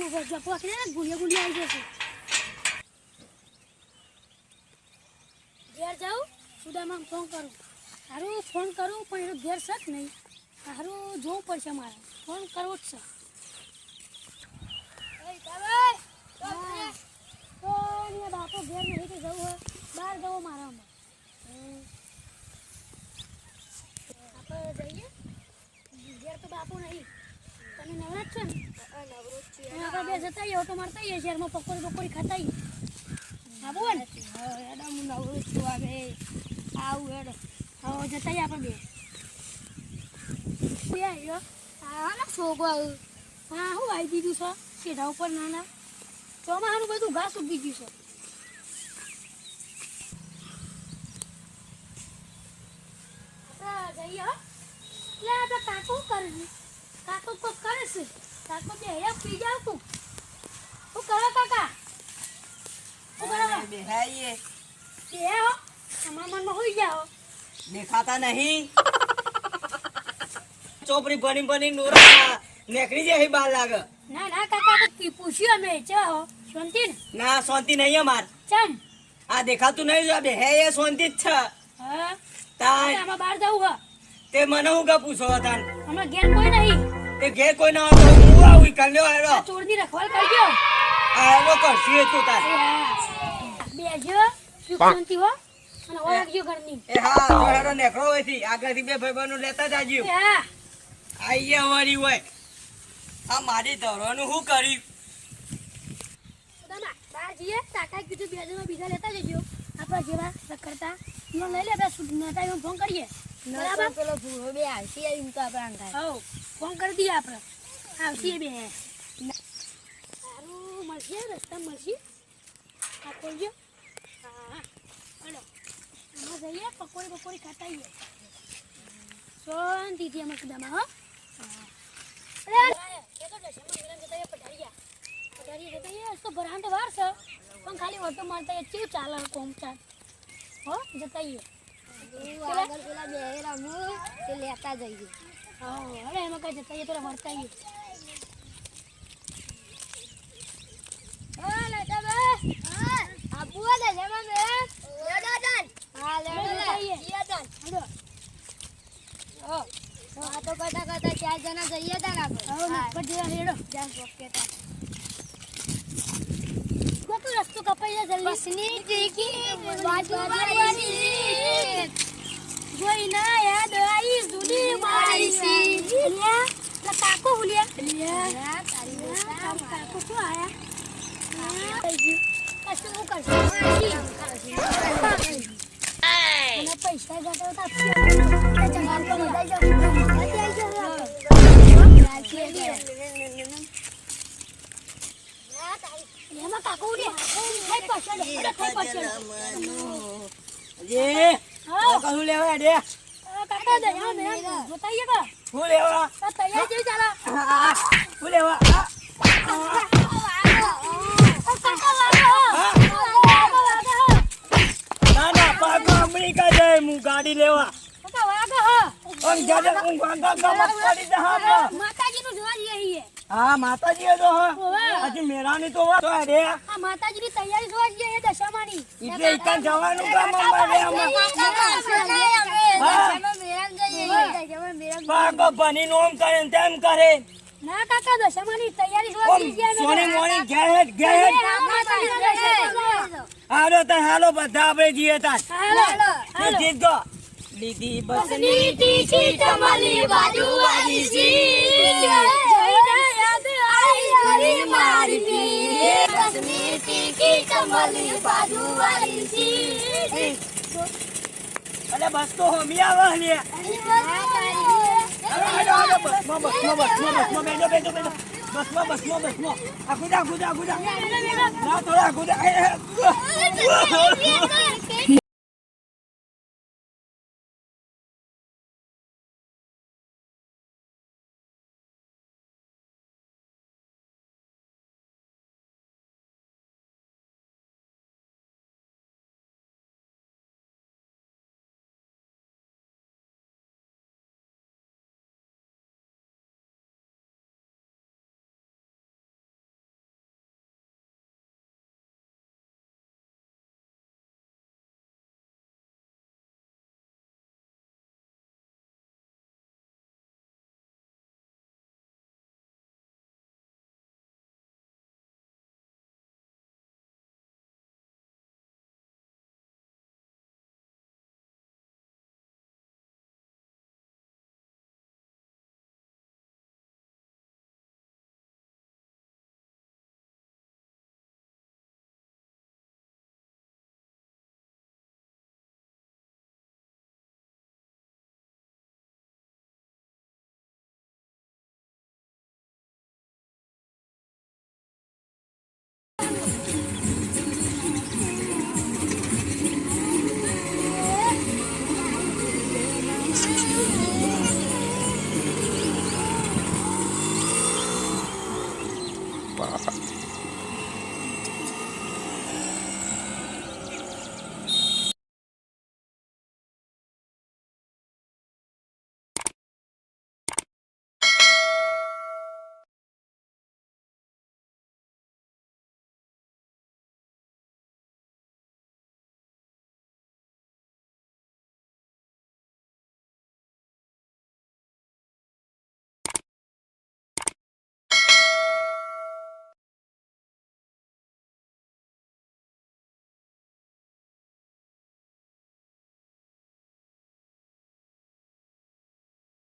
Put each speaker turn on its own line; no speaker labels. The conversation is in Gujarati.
ગુલિયા આવી જશે. ઘેર જાઉં સુદામાં ફોન કરું. સારું ફોન કરું પણ એનો ઘેર છે જ નહીં. સારું જોવું પડશે મારે. ફોન કરવો જ છે. બાપો ઘેર નહીં કે જવું હોય બહાર જવું મારામાં. આપણે જઈએ ઘેર તો બાપુ નહીં. તમે નવરા જ છો ને? આપણે બે જતા આવીએ ઓટો મારતા આવીએ શહેરમાં પકોડી બકોડી ખાતા આવીએ. આવું હોય ને હેડો હું નવરું જ છું હવે આવું હેડો હવે જતા આવીએ આપણે બે આવ્યો હા ને છોકરો આવ્યું હા શું આવી દીધું છે સીધા ઉપર નાના ચોમાસાનું બધું ઘાસ ઉગી ગયું છે. આપણે જઈએ એટલે આપણે કાકો કરે છે કાકો કોક કરે છે કાકો બે હે પી જાવ તું શું કરો કાકા
બેહાઈએ
બે હો તમારા મનમાં હોઈ જાઓ
દેખાતા નહીં ચોપડી બની બની નોરા નેકરી જાય બાર લાગે.
ના ના કાકા આપણે પૂછ્યું અમે ચાહો શાંતિ ને
ના શાંતિ નહીં અમાર
ચમ
આ દેખાતું નહીં જો બે હે એ શાંતિ જ છે.
હા
તાન
આમાં બહાર જવું હા
તે મને હું કા પૂછો તાન
હમણાં ઘેર કોઈ નહીં
તે ઘેર કોઈ ના હોય તો હું આવું કાલ્યો આયો
આ ચોરની રખવાલ કરજો
આયો કરશી તું તાન
બેજો શાંતિ હો અને ઓળખજો ઘરની
એ હા તો હેડો નેકરો હોયથી આગળથી બે ભાઈબંધો લેતા જાજો.
હા
આઈએ વળી હોય આ મારી ધરોનું શું કર્યું
સુદામા બહાર જઈએ કાકા કીધું બે જણા બીજા લેતા જજો આપણા જેવા રખડતા નો લઈ લે બે સુધનાતા એમ ફોન કરીએ બરાબર
પેલો ભૂરો બે આવતી આવી તો આપણે અંગાય
હો ફોન કરી દઈએ આપણે આવશે બે સારું મળશે રસ્તા મળશે આ ખોલજો હા હલો આમાં જઈએ પકોડી બકોડી ખાતા આવીએ શાંતિથી અમે કદામાં હો તો ભરાન તો વાર છે પણ ખાલી ઓટો મારતા કેવું ચાલે કોમ ચાલ હો જતા આવીએ
આગળ પેલા બે રમું તે લેતા જઈએ.
હા હવે એમાં કઈ જતા આવીએ તો વળતા આવીએ હા લેતા બે હા
આપુ દે જમા બે લેડા દન હા લેડા
આવીએ
દન
હાલો
આ તો કરતા કરતા 4 જણા જઈએ તા આપણે
હવે નક્કર જેવા હેડો
જાસ ઓકે તા
કોતો રસ્તો કપાઈ જાય જલ્દી
બસની ટીકી બાજુવાળી સીટ
જોઈ ના યાદ આવી જૂની મારી સીટ લ્યા લા કાકો હુલિયા લ્યા તારી કાકો શું આયા કશું હું કરશું અને પૈસા જતા હતા જમાલ પર મજા એમાં કાકો ઉડ્યા થઈ પડશે
જે કહું લેવા દે
કાકા દયા મેં બતાઈએ કા
હું લેવા
તૈયાર જેવી ચાલા
હું લેવા ના ના પાકો અમેરિકા જાય હું ગાડી લેવા
માતાજીનું જોવા જઈએ
હા માતાજી તો હજી મેળાની તો વાત રે
આ માતાજીની તૈયારી જોવા જઈએ એ દશામાની
એટલે ઇકન જવાનું કામ અમારે પાકો બની નોમ કરે ને તેમ કરે
ના કાકા દશામાની તૈયારી જોવા જઈએ
સોની મોની ઘેર હાલો તા હાલો બધા આપણે જઈએ તા જીત ગો લીધી બસની ટીકી તમારી બાજુવાળી સીટ
જોઈને યાદ આવી
મારી બસની ટીકી તમારી બાજુવાળી સીટ
અલે બસ તો હોમી આવે લે બસમાં આગુદા ના થોડા આગુદા
બાય.